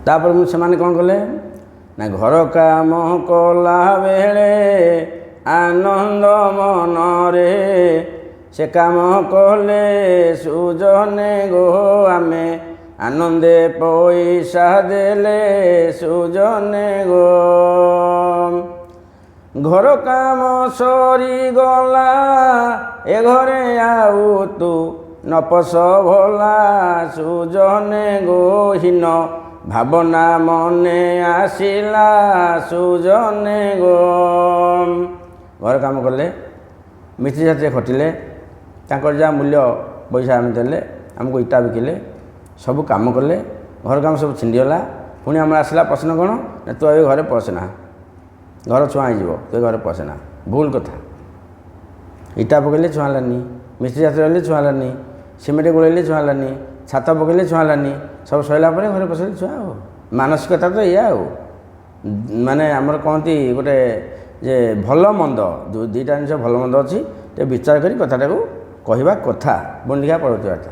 ତାପରେ ସେମାନେ କ'ଣ କଲେ ନା ଘର କାମ କଲା ବେଳେ ଆନନ୍ଦ ମନରେ ସେ କାମ କଲେ ସୁଜନେ ଗୋ ଆମେ ଆନନ୍ଦେ ପଇସା ଦେଲେ ସୁଜନେ ଗୋ। ଘର କାମ ସରିଗଲା ଏ ଘରେ ଆଉ ତୁ ନପସ ଭଲା ସୁଜନେ ଗୋ ହୀନ ଭାବନା ମନେ ଆସିଲା ସୁଜନେ ଗୋ। ଘର କାମ କଲେ ମିସ୍ତ୍ରୀ ସାଥିରେ ଖଟିଲେ ତାଙ୍କର ଯାହା ମୂଲ୍ୟ ପଇସା ଆମେ ଦେଲେ ଆମକୁ ଇଟା ବିକିଲେ ସବୁ କାମ କଲେ ଘର କାମ ସବୁ ଛିଣ୍ଡିଗଲା। ପୁଣି ଆମର ଆସିଲା ପ୍ରଶ୍ନ କ'ଣ ନା ତୁ ଏବେ ଘରେ ପଶନା ଘର ଛୁଆଁ ହେଇଯିବ ତୁ ଘରେ ପଶନା। ଭୁଲ କଥା। ଇଟା ପକାଇଲେ ଛୁଆଁ ହେଲାନି ମିସ୍ତ୍ରୀ ସାଥିରେ ରହିଲେ ଛୁଆଁ ହେଲାନି ସିମେଣ୍ଟ ଗୋଳେଇଲେ ଛୁଆଁ ହେଲାନି ଛାତ ପକାଇଲେ ଛୁଆଁ ହେଲାନି ସବୁ ସରିଲା ପରେ ଘରେ ପଶିଲେ ଛୁଆଁ ଆଉ। ମାନସିକତା ତ ଏଇଆ ଆଉ ମାନେ ଆମର କହନ୍ତି ଗୋଟେ ଯେ ଭଲ ମନ୍ଦ ଦୁଇଟା ଜିନିଷ ଭଲ ମନ୍ଦ ଅଛି ଟିକେ ବିଚାର କରି କଥାଟାକୁ କହିବା କଥା। ବନ୍ଦିଘା ପଢ଼ୁଥିବାଟା।